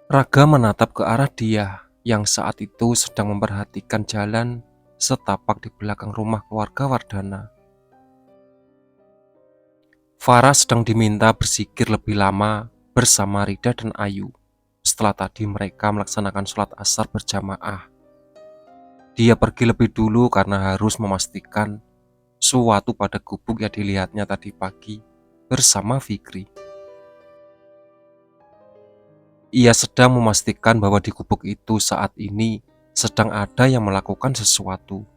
Raga menatap ke arah dia yang saat itu sedang memperhatikan jalan setapak di belakang rumah keluarga Wardana. Farah sedang diminta bersikir lebih lama bersama Rida dan Ayu setelah tadi mereka melaksanakan sholat asar berjamaah. Dia pergi lebih dulu karena harus memastikan sesuatu pada gubuk yang dilihatnya tadi pagi bersama Fikri. Ia sedang memastikan bahwa di gubuk itu saat ini sedang ada yang melakukan sesuatu.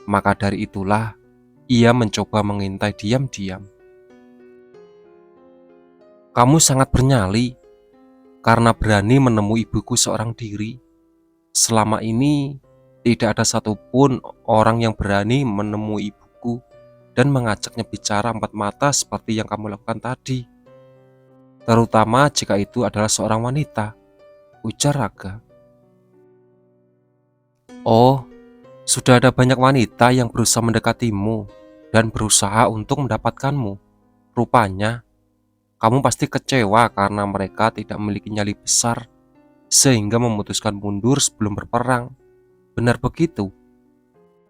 Maka dari itulah ia mencoba mengintai diam-diam. Kamu sangat bernyali karena berani menemui ibuku seorang diri. Selama ini tidak ada satupun orang yang berani menemui ibuku dan mengajaknya bicara empat mata seperti yang kamu lakukan tadi. Terutama jika itu adalah seorang wanita, ujar Raga. Oh, sudah ada banyak wanita yang berusaha mendekatimu dan berusaha untuk mendapatkanmu. Rupanya, kamu pasti kecewa karena mereka tidak memiliki nyali besar sehingga memutuskan mundur sebelum berperang. Benar begitu?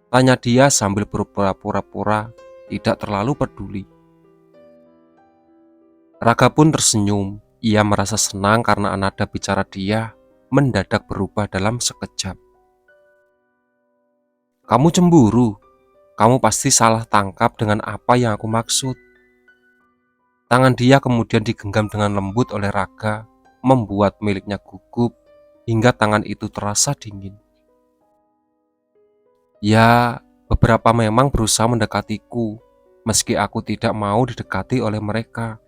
Tanya dia sambil berpura-pura tidak terlalu peduli. Raga pun tersenyum. Ia merasa senang karena nada bicara dia mendadak berubah dalam sekejap. Kamu cemburu. Kamu pasti salah tangkap dengan apa yang aku maksud. Tangan dia kemudian digenggam dengan lembut oleh Raga, membuat miliknya gugup hingga tangan itu terasa dingin. Ya, beberapa memang berusaha mendekatiku, meski aku tidak mau didekati oleh mereka.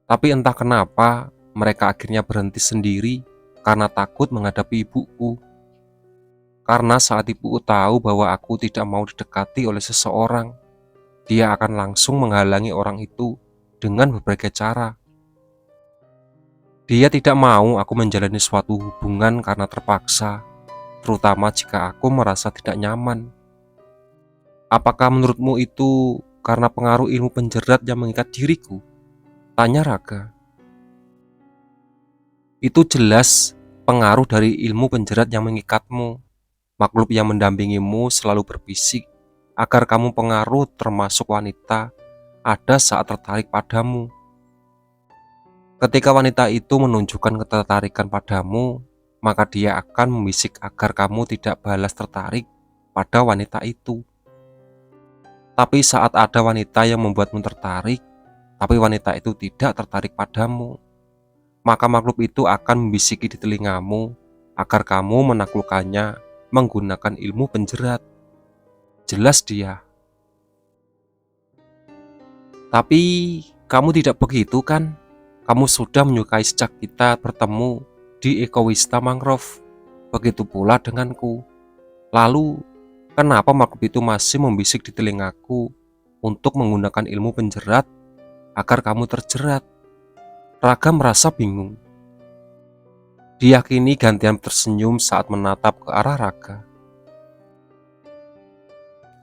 Tapi entah kenapa, mereka akhirnya berhenti sendiri karena takut menghadapi ibuku. Karena saat ibuku tahu bahwa aku tidak mau didekati oleh seseorang, dia akan langsung menghalangi orang itu dengan berbagai cara. Dia tidak mau aku menjalani suatu hubungan karena terpaksa, terutama jika aku merasa tidak nyaman. Apakah menurutmu itu karena pengaruh ilmu penjerat yang mengikat diriku? Tanya Raga. Itu jelas pengaruh dari ilmu penjerat yang mengikatmu. Makhluk yang mendampingimu selalu berbisik agar kamu pengaruh termasuk wanita ada saat tertarik padamu. Ketika wanita itu menunjukkan ketertarikan padamu, maka dia akan membisik agar kamu tidak balas tertarik pada wanita itu. Tapi saat ada wanita yang membuatmu tertarik, tapi wanita itu tidak tertarik padamu, maka makhluk itu akan membisiki di telingamu agar kamu menaklukkannya menggunakan ilmu penjerat. Jelas dia. Tapi kamu tidak begitu kan? Kamu sudah menyukai sejak kita bertemu di Ekowista Mangrove. Begitu pula denganku. Lalu, kenapa makhluk itu masih membisik di telingaku untuk menggunakan ilmu penjerat agar kamu terjerat? Raga merasa bingung. Dia kini gantian tersenyum saat menatap ke arah Raga.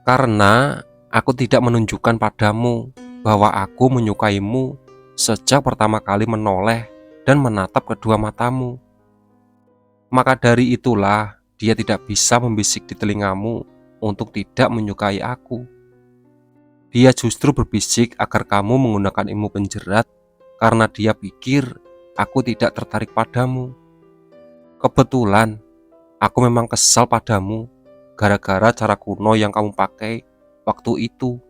Karena aku tidak menunjukkan padamu bahwa aku menyukaimu sejak pertama kali menoleh dan menatap kedua matamu. Maka dari itulah dia tidak bisa membisik di telingamu untuk tidak menyukai aku. Dia justru berbisik agar kamu menggunakan ilmu penjerat karena dia pikir aku tidak tertarik padamu. Kebetulan aku memang kesal padamu gara-gara cara kuno yang kamu pakai waktu itu.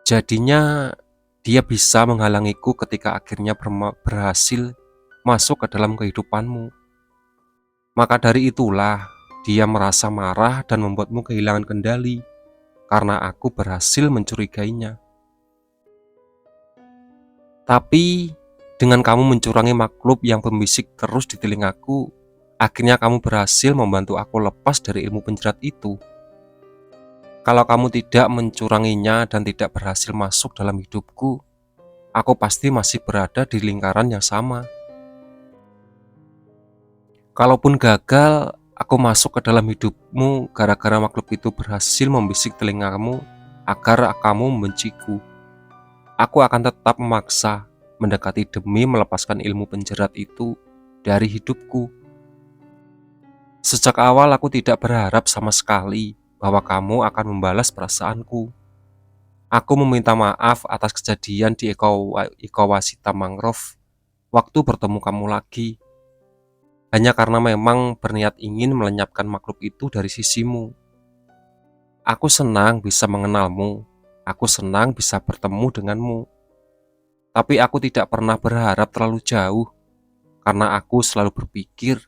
Jadinya dia bisa menghalangiku ketika akhirnya berhasil masuk ke dalam kehidupanmu. Maka dari itulah dia merasa marah dan membuatmu kehilangan kendali karena aku berhasil mencurigainya. Tapi dengan kamu mencurangi makhluk yang pembisik terus di telingaku, akhirnya kamu berhasil membantu aku lepas dari ilmu penjerat itu. Kalau kamu tidak mencuranginya dan tidak berhasil masuk dalam hidupku, aku pasti masih berada di lingkaran yang sama. Kalaupun gagal, aku masuk ke dalam hidupmu gara-gara makhluk itu berhasil membisik telingamu agar kamu membenciku. Aku akan tetap memaksa mendekati demi melepaskan ilmu penjerat itu dari hidupku. Sejak awal aku tidak berharap sama sekali bahwa kamu akan membalas perasaanku. Aku meminta maaf atas kejadian di Ekowasita Mangrove waktu bertemu kamu lagi. Hanya karena memang berniat ingin melenyapkan makhluk itu dari sisimu. Aku senang bisa mengenalmu. Aku senang bisa bertemu denganmu. Tapi aku tidak pernah berharap terlalu jauh, karena aku selalu berpikir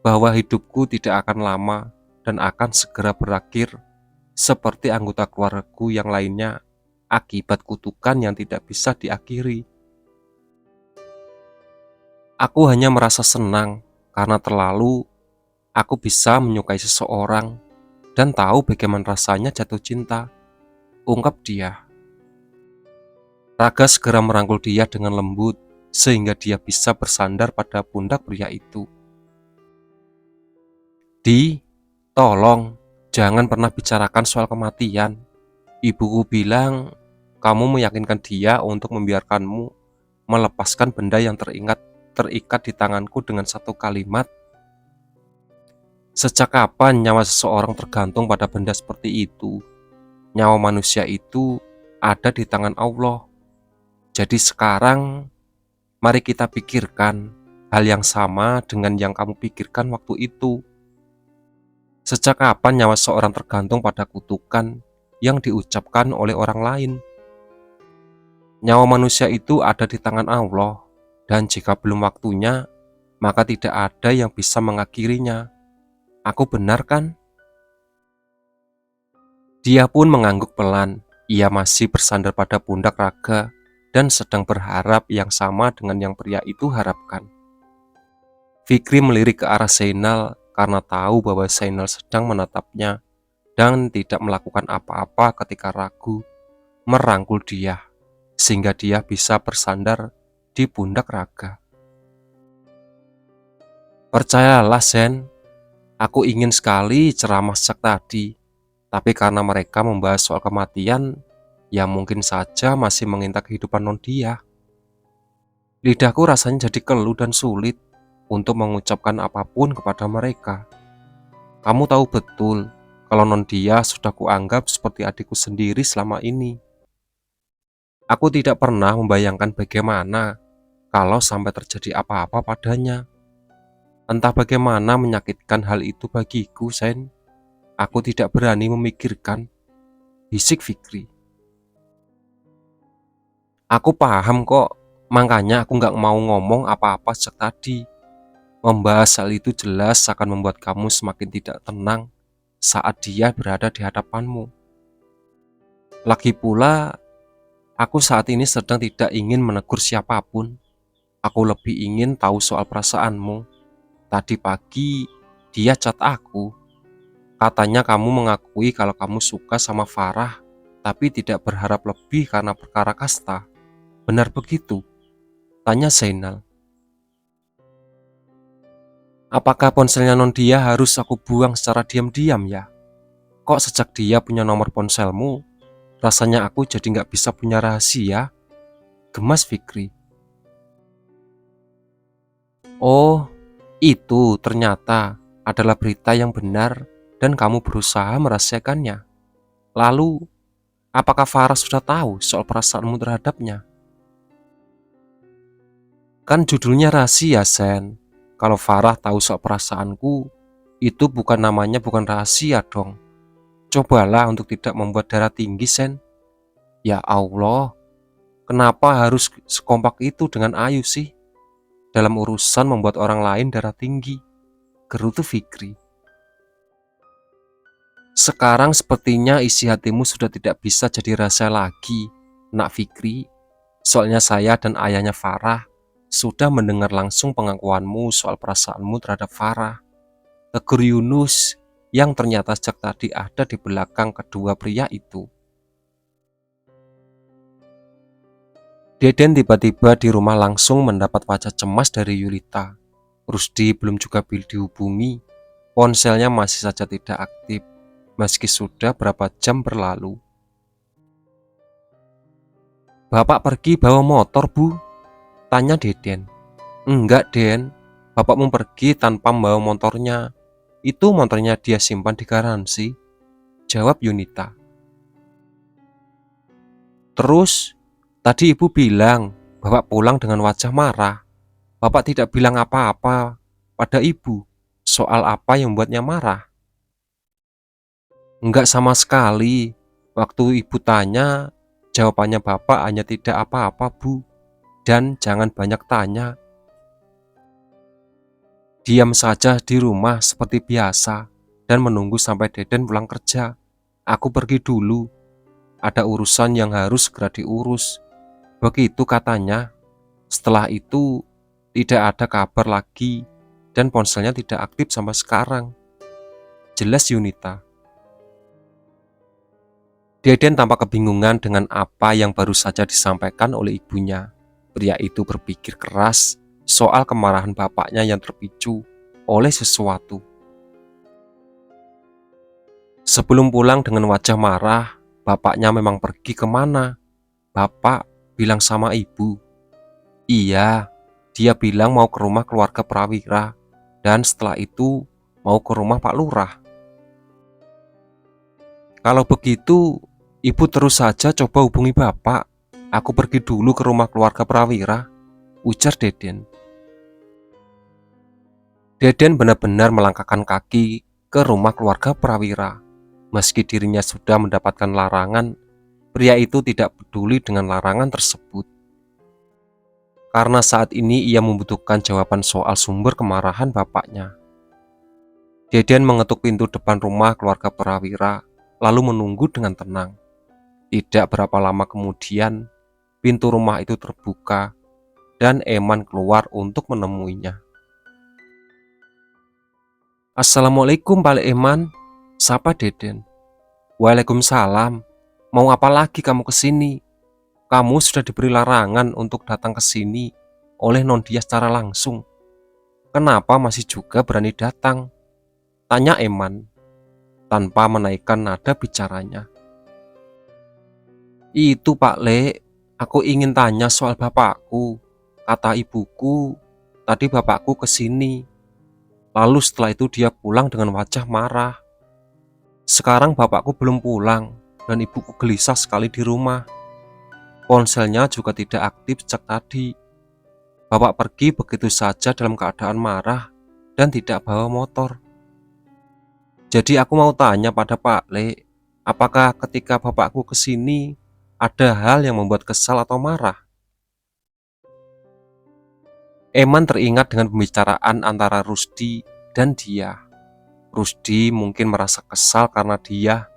bahwa hidupku tidak akan lama dan akan segera berakhir seperti anggota keluargaku yang lainnya akibat kutukan yang tidak bisa diakhiri. Aku hanya merasa senang karena terlalu aku bisa menyukai seseorang dan tahu bagaimana rasanya jatuh cinta, ungkap dia. Raga segera merangkul dia dengan lembut sehingga dia bisa bersandar pada pundak pria itu. Tolong, jangan pernah bicarakan soal kematian. Ibuku bilang, kamu meyakinkan dia untuk membiarkanmu melepaskan benda yang terikat di tanganku dengan satu kalimat. Sejak kapan nyawa seseorang tergantung pada benda seperti itu? Nyawa manusia itu ada di tangan Allah. Jadi sekarang, mari kita pikirkan hal yang sama dengan yang kamu pikirkan waktu itu. Sejak kapan nyawa seorang tergantung pada kutukan yang diucapkan oleh orang lain? Nyawa manusia itu ada di tangan Allah, dan jika belum waktunya, maka tidak ada yang bisa mengakhirinya. Aku benar kan? Dia pun mengangguk pelan. Ia masih bersandar pada pundak Raga dan sedang berharap yang sama dengan yang pria itu harapkan. Fikri melirik ke arah Zainal karena tahu bahwa Zainal sedang menatapnya dan tidak melakukan apa-apa ketika ragu merangkul dia, sehingga dia bisa bersandar di pundak Raga. Percayalah Zen, aku ingin sekali ceramah sejak tadi, tapi karena mereka membahas soal kematian, ya mungkin saja masih mengintai kehidupan non dia. Lidahku rasanya jadi keluh dan sulit untuk mengucapkan apapun kepada mereka. Kamu tahu betul kalau non dia sudah kuanggap seperti adikku sendiri selama ini. Aku tidak pernah membayangkan bagaimana kalau sampai terjadi apa-apa padanya. Entah bagaimana menyakitkan hal itu bagiku, Sen. Aku tidak berani memikirkan, bisik Fikri. Aku paham kok, makanya aku gak mau ngomong apa-apa sejak tadi. Membahas hal itu jelas akan membuat kamu semakin tidak tenang saat dia berada di hadapanmu. Lagi pula, aku saat ini sedang tidak ingin menegur siapapun. Aku lebih ingin tahu soal perasaanmu. Tadi pagi, dia chat aku. Katanya kamu mengakui kalau kamu suka sama Farah, tapi tidak berharap lebih karena perkara kasta. Benar begitu? Tanya Zainal. Apakah ponselnya non dia harus aku buang secara diam-diam ya? Kok sejak dia punya nomor ponselmu, rasanya aku jadi gak bisa punya rahasia? Gemas Fikri. Oh, itu ternyata adalah berita yang benar dan kamu berusaha merahasiakannya. Lalu, apakah Farah sudah tahu soal perasaanmu terhadapnya? Kan judulnya rahasia, Sen. Kalau Farah tahu soal perasaanku, itu bukan rahasia dong. Cobalah untuk tidak membuat darah tinggi, Sen. Ya Allah, kenapa harus sekompak itu dengan Ayu sih? Dalam urusan membuat orang lain darah tinggi, gerutu Fikri. Sekarang sepertinya isi hatimu sudah tidak bisa jadi rahasia lagi, Nak Fikri. Soalnya saya dan ayahnya Farah sudah mendengar langsung pengakuanmu soal perasaanmu terhadap Farah. Tegur Yunus yang ternyata sejak tadi ada di belakang kedua pria itu. Deden tiba-tiba di rumah langsung mendapat wajah cemas dari Yulita. Rusdi belum juga dihubungi, ponselnya masih saja tidak aktif, meski sudah berapa jam berlalu. Bapak pergi bawa motor, Bu? Tanya Deden. Enggak, Den. Bapakmu pergi tanpa membawa motornya. Itu motornya dia simpan di garansi, jawab Yunita. Terus, tadi ibu bilang bapak pulang dengan wajah marah. Bapak tidak bilang apa-apa pada ibu soal apa yang membuatnya marah. Enggak sama sekali. Waktu ibu tanya, jawabannya bapak hanya tidak apa-apa, Bu. Dan jangan banyak tanya. Diam saja di rumah seperti biasa dan menunggu sampai Deden pulang kerja. Aku pergi dulu. Ada urusan yang harus segera diurus. Begitu katanya. Setelah itu, tidak ada kabar lagi dan ponselnya tidak aktif sampai sekarang. Jelas Yunita. Deden tampak kebingungan dengan apa yang baru saja disampaikan oleh ibunya. Pria itu berpikir keras soal kemarahan bapaknya yang terpicu oleh sesuatu. Sebelum pulang dengan wajah marah, bapaknya memang pergi kemana? Bapak bilang sama ibu. Iya, dia bilang mau ke rumah keluarga Prawira dan setelah itu mau ke rumah Pak Lurah. Kalau begitu, ibu terus saja coba hubungi bapak. Aku pergi dulu ke rumah keluarga Prawira, ujar Deden. Deden benar-benar melangkahkan kaki ke rumah keluarga Prawira. Meski dirinya sudah mendapatkan larangan, pria itu tidak peduli dengan larangan tersebut. Karena saat ini ia membutuhkan jawaban soal sumber kemarahan bapaknya. Deden mengetuk pintu depan rumah keluarga Prawira, lalu menunggu dengan tenang. Tidak berapa lama kemudian, pintu rumah itu terbuka dan Eman keluar untuk menemuinya. Assalamualaikum Pak Eman, sapa Deden. Waalaikumsalam, mau apa lagi kamu kesini? Kamu sudah diberi larangan untuk datang ke sini oleh Nondia secara langsung. Kenapa masih juga berani datang? Tanya Eman, tanpa menaikkan nada bicaranya. Itu Pak Le, aku ingin tanya soal bapakku. Kata ibuku, tadi bapakku kesini. Lalu setelah itu dia pulang dengan wajah marah. Sekarang bapakku belum pulang dan ibuku gelisah sekali di rumah. Ponselnya juga tidak aktif sejak tadi. Bapak pergi begitu saja dalam keadaan marah dan tidak bawa motor. Jadi aku mau tanya pada Pak Le, apakah ketika bapakku kesini ada hal yang membuat kesal atau marah? Eman teringat dengan pembicaraan antara Rusdi dan dia. Rusdi mungkin merasa kesal karena dia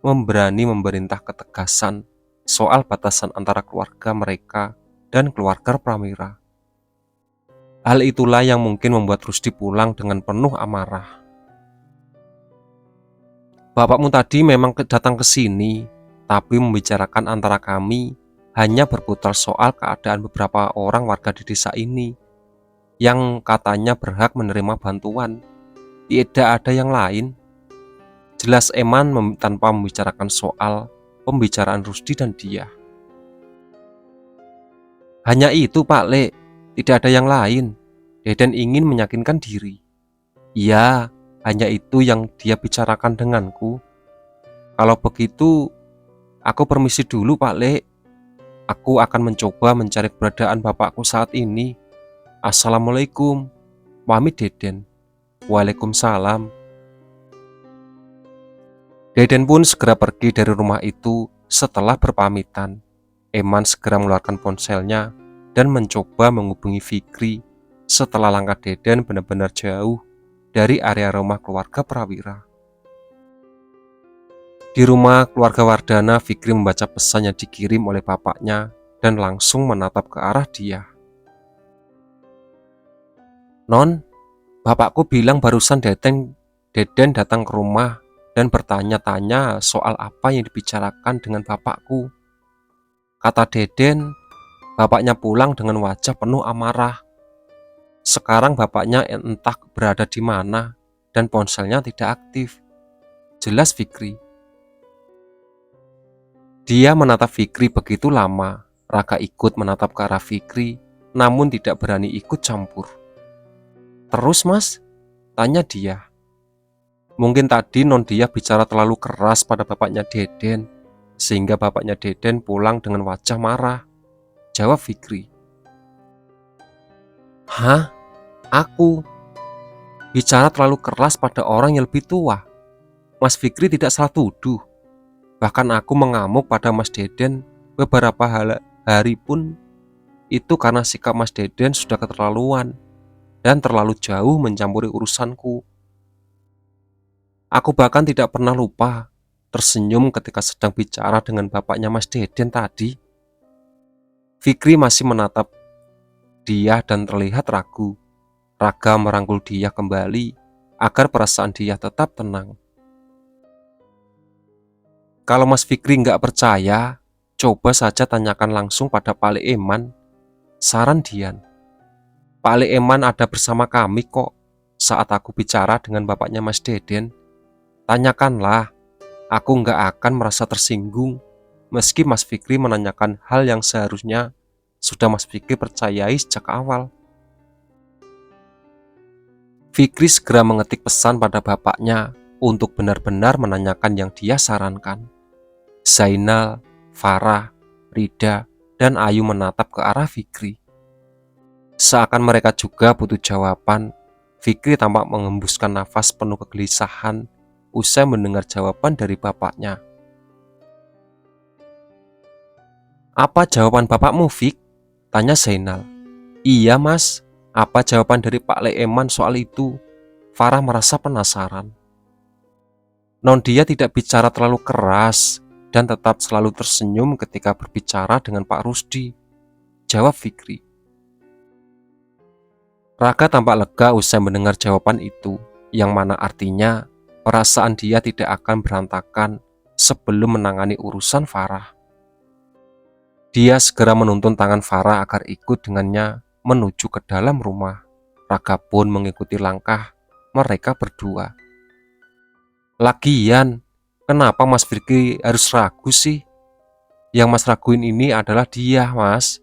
memberani memerintah ketegasan soal batasan antara keluarga mereka dan keluarga Pramira. Hal itulah yang mungkin membuat Rusdi pulang dengan penuh amarah. Bapakmu tadi memang datang ke sini, tapi membicarakan antara kami hanya berputar soal keadaan beberapa orang warga di desa ini yang katanya berhak menerima bantuan. Tidak ada yang lain. Jelas Eman tanpa membicarakan soal pembicaraan Rusdi dan dia. Hanya itu Pak Le, tidak ada yang lain. Deden ingin meyakinkan diri. Iya, hanya itu yang dia bicarakan denganku. Kalau begitu, aku permisi dulu Pak Le. Aku akan mencoba mencari keberadaan bapakku saat ini. Assalamualaikum. Pamit Deden. Waalaikumsalam. Deden pun segera pergi dari rumah itu setelah berpamitan. Eman segera mengeluarkan ponselnya dan mencoba menghubungi Fikri setelah langkah Deden benar-benar jauh dari area rumah keluarga Prawira. Di rumah keluarga Wardana, Fikri membaca pesan yang dikirim oleh bapaknya dan langsung menatap ke arah dia. Non, bapakku bilang barusan Deden datang ke rumah dan bertanya-tanya soal apa yang dibicarakan dengan bapakku. Kata Deden, bapaknya pulang dengan wajah penuh amarah. Sekarang bapaknya entah berada di mana dan ponselnya tidak aktif. Jelas Fikri. Dia menatap Fikri begitu lama. Raka ikut menatap ke arah Fikri, namun tidak berani ikut campur. Terus mas? Tanya dia. Mungkin tadi non dia bicara terlalu keras pada bapaknya Deden, sehingga bapaknya Deden pulang dengan wajah marah, jawab Fikri. Hah? Aku? Bicara terlalu keras pada orang yang lebih tua? Mas Fikri tidak salah tuduh. Bahkan aku mengamuk pada Mas Deden beberapa hari pun itu karena sikap Mas Deden sudah keterlaluan dan terlalu jauh mencampuri urusanku. Aku bahkan tidak pernah lupa tersenyum ketika sedang bicara dengan bapaknya Mas Deden tadi. Fikri masih menatap dia dan terlihat ragu. Raga merangkul dia kembali agar perasaan dia tetap tenang. Kalau Mas Fikri nggak percaya, coba saja tanyakan langsung pada Pak Eman, saran Dian. Pak Eman ada bersama kami kok saat aku bicara dengan bapaknya Mas Deden. Tanyakanlah, aku nggak akan merasa tersinggung meski Mas Fikri menanyakan hal yang seharusnya sudah Mas Fikri percayai sejak awal. Fikri segera mengetik pesan pada bapaknya untuk benar-benar menanyakan yang dia sarankan. Zainal, Farah, Rida, dan Ayu menatap ke arah Fikri. Seakan mereka juga butuh jawaban, Fikri tampak mengembuskan nafas penuh kegelisahan usai mendengar jawaban dari bapaknya. Apa jawaban bapakmu, Fik? Tanya Zainal. Iya mas, apa jawaban dari Pak Leeman soal itu? Farah merasa penasaran. Non dia tidak bicara terlalu keras dan tetap selalu tersenyum ketika berbicara dengan Pak Rusdi, jawab Fikri. Raka tampak lega usai mendengar jawaban itu, yang mana artinya perasaan dia tidak akan berantakan sebelum menangani urusan Farah. Dia segera menuntun tangan Farah agar ikut dengannya menuju ke dalam rumah. Raka pun mengikuti langkah mereka berdua. Lagian, kenapa Mas Fikri harus ragu sih? Yang Mas raguin ini adalah dia, Mas.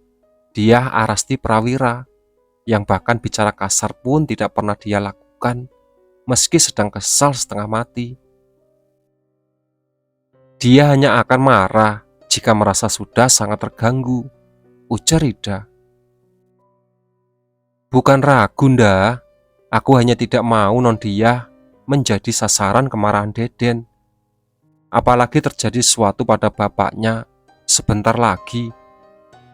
Dia Arasti Prawira, yang bahkan bicara kasar pun tidak pernah dia lakukan, meski sedang kesal setengah mati. Dia hanya akan marah jika merasa sudah sangat terganggu, ujar Rida. Bukan ragu, nda. Aku hanya tidak mau non dia menjadi sasaran kemarahan Deden. Apalagi terjadi sesuatu pada bapaknya sebentar lagi.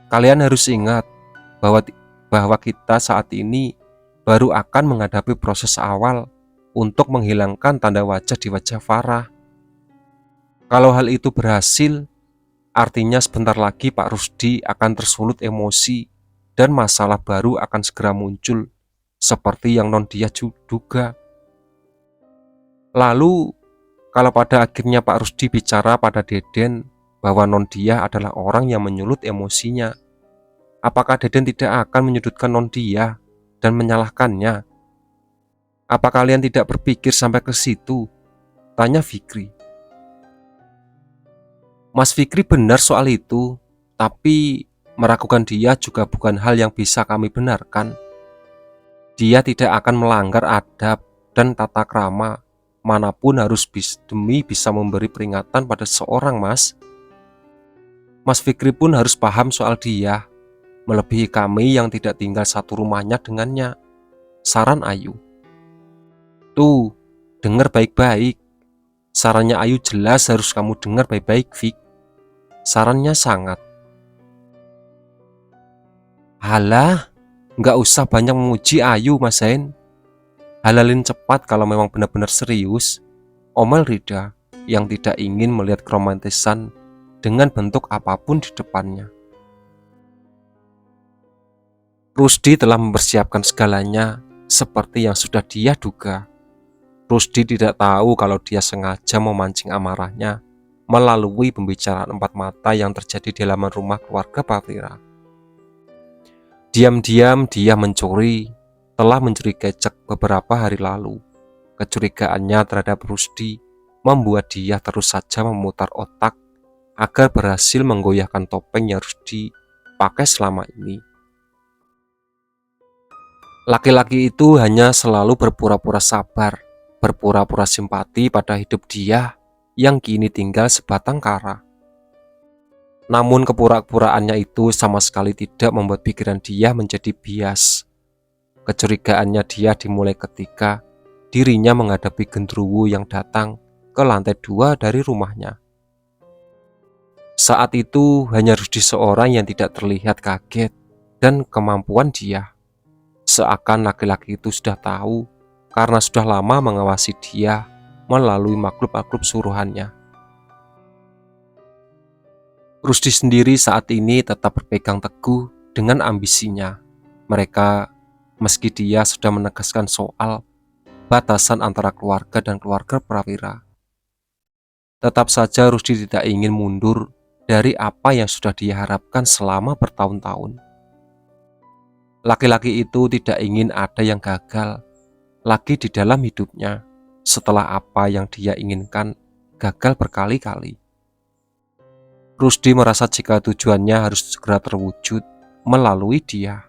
Kalian harus ingat bahwa kita saat ini baru akan menghadapi proses awal untuk menghilangkan tanda wajah di wajah Farah. Kalau hal itu berhasil, artinya sebentar lagi Pak Rusdi akan tersulut emosi dan masalah baru akan segera muncul, seperti yang non dia duga. Lalu, kalau pada akhirnya Pak Rusdi bicara pada Deden bahwa non dia adalah orang yang menyulut emosinya, apakah Deden tidak akan menyudutkan non dia dan menyalahkannya? Apa kalian tidak berpikir sampai ke situ? Tanya Fikri. Mas Fikri benar soal itu, tapi meragukan dia juga bukan hal yang bisa kami benarkan. Dia tidak akan melanggar adab dan tata krama manapun harus demi bisa memberi peringatan pada seorang, Mas. Mas Fikri pun harus paham soal dia, melebihi kami yang tidak tinggal satu rumahnya dengannya, saran Ayu. Tuh, dengar baik-baik. Sarannya Ayu jelas harus kamu dengar baik-baik, Fik. Sarannya sangat. Halah, nggak usah banyak memuji Ayu, Mas Zain. Halalin cepat kalau memang benar-benar serius, omel Rida yang tidak ingin melihat keromantisan dengan bentuk apapun di depannya. Rusdi telah mempersiapkan segalanya seperti yang sudah dia duga. Rusdi tidak tahu kalau dia sengaja memancing amarahnya melalui pembicaraan empat mata yang terjadi di halaman rumah keluarga Prawira. Diam-diam dia telah mencuri kecek beberapa hari lalu. Kecurigaannya terhadap Rusdi membuat dia terus saja memutar otak agar berhasil menggoyahkan topeng yang Rusdi pakai selama ini. Laki-laki itu hanya selalu berpura-pura sabar, berpura-pura simpati pada hidup dia yang kini tinggal sebatang kara. Namun kepura-puraannya itu sama sekali tidak membuat pikiran dia menjadi bias. Kecurigaannya dia dimulai ketika dirinya menghadapi genderuwo yang datang ke lantai 2 dari rumahnya. Saat itu hanya Rusdi seorang yang tidak terlihat kaget dan kemampuan dia. Seakan laki-laki itu sudah tahu karena sudah lama mengawasi dia melalui makhluk-makhluk suruhannya. Rusdi sendiri saat ini tetap berpegang teguh dengan ambisinya. Meski dia sudah menegaskan soal batasan antara keluarga dan keluarga Prawira, tetap saja Rusdi tidak ingin mundur dari apa yang sudah dia harapkan selama bertahun-tahun. Laki-laki itu tidak ingin ada yang gagal lagi di dalam hidupnya setelah apa yang dia inginkan gagal berkali-kali. Rusdi merasa jika tujuannya harus segera terwujud melalui dia.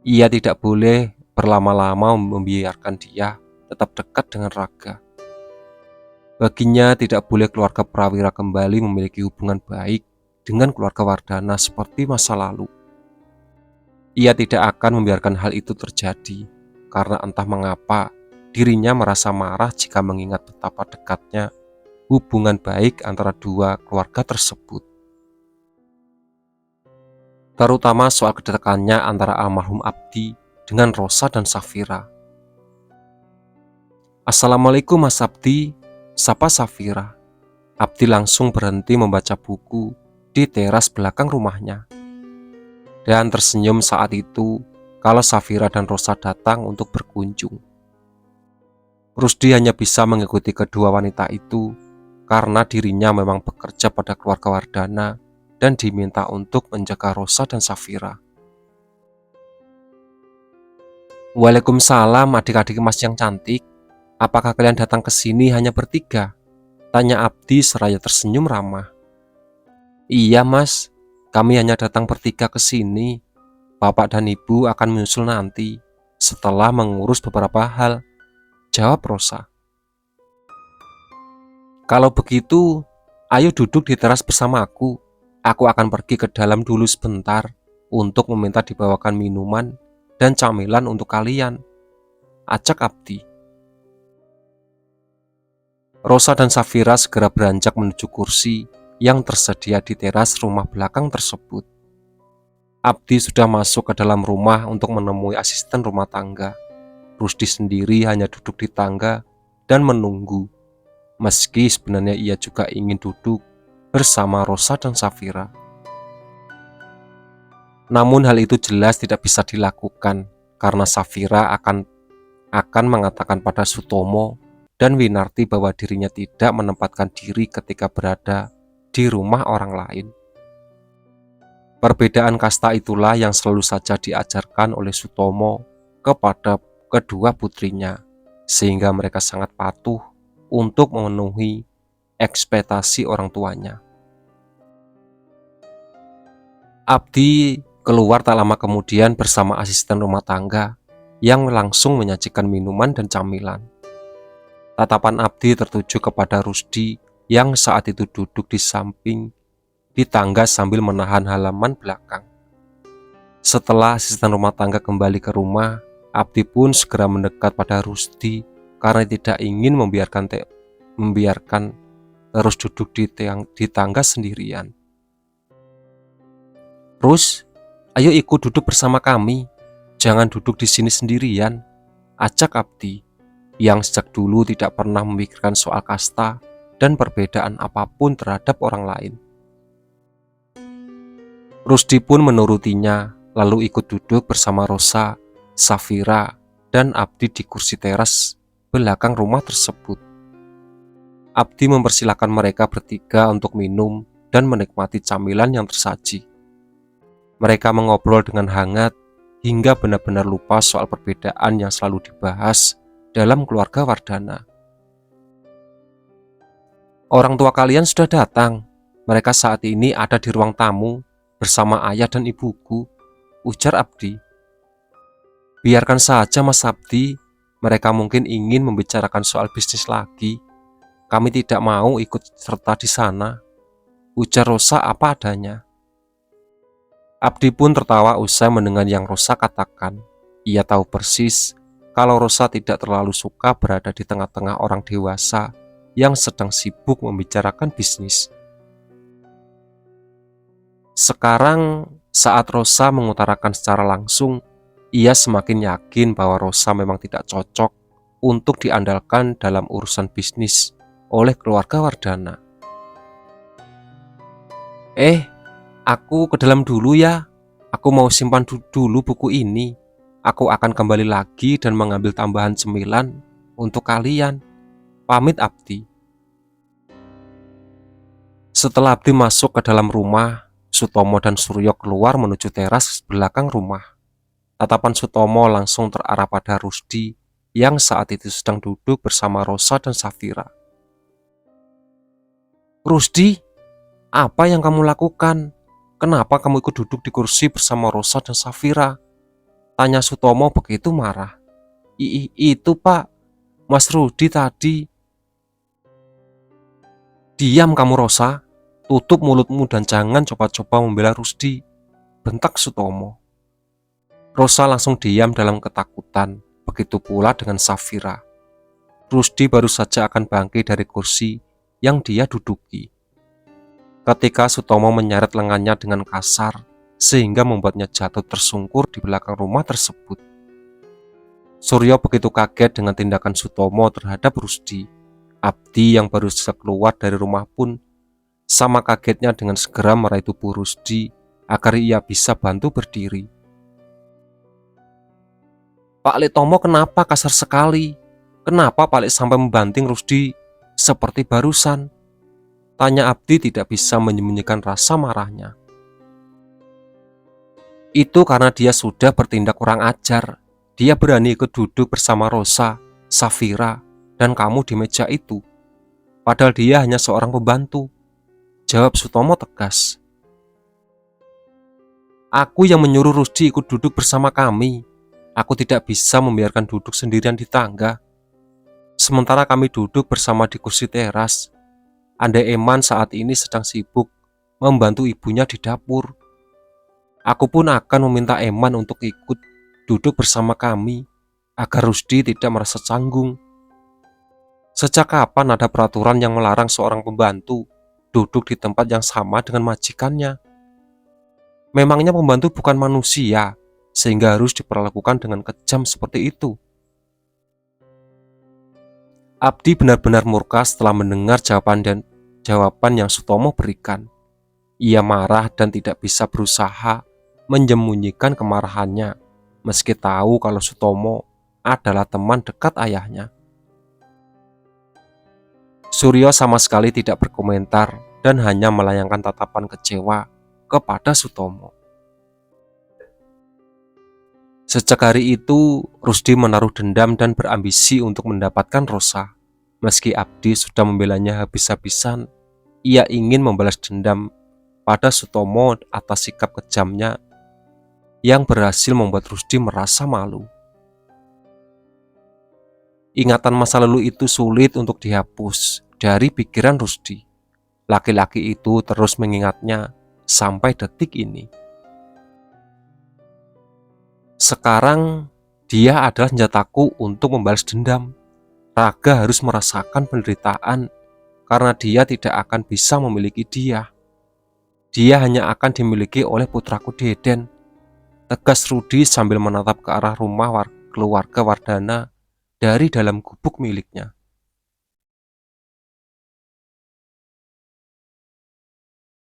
Ia tidak boleh berlama-lama membiarkan dia tetap dekat dengan Raga. Baginya tidak boleh keluarga Prawira kembali memiliki hubungan baik dengan keluarga Wardana seperti masa lalu. Ia tidak akan membiarkan hal itu terjadi, karena entah mengapa dirinya merasa marah jika mengingat betapa dekatnya hubungan baik antara dua keluarga tersebut. Terutama soal kedekatannya antara almarhum Abdi dengan Rosa dan Safira. "Assalamualaikum Mas Abdi," sapa Safira. Abdi langsung berhenti membaca buku di teras belakang rumahnya dan tersenyum saat itu kalau Safira dan Rosa datang untuk berkunjung. Rusdi hanya bisa mengikuti kedua wanita itu karena dirinya memang bekerja pada keluarga Wardana dan diminta untuk menjaga Rosa dan Safira. "Waalaikumsalam adik-adik Mas yang cantik. Apakah kalian datang ke sini hanya bertiga?" tanya Abdi seraya tersenyum ramah. "Iya Mas, kami hanya datang bertiga ke sini. Bapak dan Ibu akan menyusul nanti setelah mengurus beberapa hal," jawab Rosa. "Kalau begitu, ayo duduk di teras bersama aku. Aku akan pergi ke dalam dulu sebentar untuk meminta dibawakan minuman dan camilan untuk kalian," ajak Abdi. Rosa dan Safira segera beranjak menuju kursi yang tersedia di teras rumah belakang tersebut. Abdi sudah masuk ke dalam rumah untuk menemui asisten rumah tangga. Rusdi sendiri hanya duduk di tangga dan menunggu, meski sebenarnya ia juga ingin duduk bersama Rosa dan Safira. Namun hal itu jelas tidak bisa dilakukan karena Safira akan mengatakan pada Sutomo dan Winarti bahwa dirinya tidak menempatkan diri ketika berada di rumah orang lain. Perbedaan kasta itulah yang selalu saja diajarkan oleh Sutomo kepada kedua putrinya, sehingga mereka sangat patuh untuk memenuhi ekspektasi orang tuanya. Abdi keluar tak lama kemudian bersama asisten rumah tangga yang langsung menyajikan minuman dan camilan. Tatapan Abdi tertuju kepada Rusdi yang saat itu duduk di samping di tangga sambil menahan halaman belakang. Setelah asisten rumah tangga kembali ke rumah, Abdi pun segera mendekat pada Rusdi karena tidak ingin membiarkan terus duduk di tangga sendirian. "Rus, ayo ikut duduk bersama kami. Jangan duduk di sini sendirian," ajak Abdi yang sejak dulu tidak pernah memikirkan soal kasta dan perbedaan apapun terhadap orang lain. Rusdi pun menurutinya, lalu ikut duduk bersama Rosa, Safira, dan Abdi di kursi teras belakang rumah tersebut. Abdi mempersilahkan mereka bertiga untuk minum dan menikmati camilan yang tersaji. Mereka mengobrol dengan hangat hingga benar-benar lupa soal perbedaan yang selalu dibahas dalam keluarga Wardana. "Orang tua kalian sudah datang. Mereka saat ini ada di ruang tamu bersama ayah dan ibuku," ujar Abdi. Biarkan saja Mas Abdi, mereka mungkin ingin membicarakan soal bisnis lagi. Kami tidak mau ikut serta di sana, ujar Rosa apa adanya. Abdi pun tertawa usai mendengar yang Rosa katakan. Ia tahu persis kalau Rosa tidak terlalu suka berada di tengah-tengah orang dewasa yang sedang sibuk membicarakan bisnis. Sekarang, saat Rosa mengutarakan secara langsung, ia semakin yakin bahwa Rosa memang tidak cocok untuk diandalkan dalam urusan bisnis oleh keluarga Wardana. Aku ke dalam dulu ya. Aku mau simpan dulu buku ini. Aku akan kembali lagi dan mengambil tambahan cemilan untuk kalian. Pamit Abdi. Setelah Abdi masuk ke dalam rumah, Sutomo dan Suryo keluar menuju teras belakang rumah. Tatapan Sutomo langsung terarah pada Rusdi yang saat itu sedang duduk bersama Rosa dan Safira. Rusdi, apa yang kamu lakukan? Kenapa kamu ikut duduk di kursi bersama Rosa dan Safira? Tanya Sutomo begitu marah. Itu Pak, Mas Rudi tadi. Diam kamu Rosa, tutup mulutmu dan jangan coba-coba membela Rusdi, bentak Sutomo. Rosa langsung diam dalam ketakutan, begitu pula dengan Safira. Rusdi baru saja akan bangkit dari kursi yang dia duduki ketika Sutomo menyeret lengannya dengan kasar sehingga membuatnya jatuh tersungkur di belakang rumah tersebut. Suryo begitu kaget dengan tindakan Sutomo terhadap Rusdi. Abdi yang baru saja keluar dari rumah pun sama kagetnya dengan segera meraih tubuh Rusdi agar ia bisa bantu berdiri. Pak Lek Tomo kenapa kasar sekali? Kenapa Pak Lek sampai membanting Rusdi seperti barusan? Tanya Abdi tidak bisa menyembunyikan rasa marahnya. Itu karena dia sudah bertindak kurang ajar. Dia berani ikut duduk bersama Rosa, Safira, dan kamu di meja itu. Padahal dia hanya seorang pembantu. Jawab Sutomo tegas. Aku yang menyuruh Rusdi ikut duduk bersama kami. Aku tidak bisa membiarkan duduk sendirian di tangga. Sementara kami duduk bersama di kursi teras. Andai Eman saat ini sedang sibuk membantu ibunya di dapur. Aku pun akan meminta Eman untuk ikut duduk bersama kami agar Rusdi tidak merasa canggung. Sejak kapan ada peraturan yang melarang seorang pembantu duduk di tempat yang sama dengan majikannya? Memangnya pembantu bukan manusia sehingga harus diperlakukan dengan kejam seperti itu? Abdi benar-benar murka setelah mendengar jawaban yang Sutomo berikan. Ia marah dan tidak bisa berusaha menyembunyikan kemarahannya, meski tahu kalau Sutomo adalah teman dekat ayahnya. Suryo sama sekali tidak berkomentar dan hanya melayangkan tatapan kecewa kepada Sutomo. Sejak hari itu, Rusdi menaruh dendam dan berambisi untuk mendapatkan Rosa. Meski Abdi sudah membelanya habis-habisan, ia ingin membalas dendam pada Sutomo atas sikap kejamnya yang berhasil membuat Rusdi merasa malu. Ingatan masa lalu itu sulit untuk dihapus dari pikiran Rusdi. Laki-laki itu terus mengingatnya sampai detik ini. Sekarang dia adalah senjataku untuk membalas dendam. Raga harus merasakan penderitaan karena dia tidak akan bisa memiliki dia. Dia hanya akan dimiliki oleh putraku Deden, tegas Rudi sambil menatap ke arah rumah keluarga Wardana dari dalam gubuk miliknya.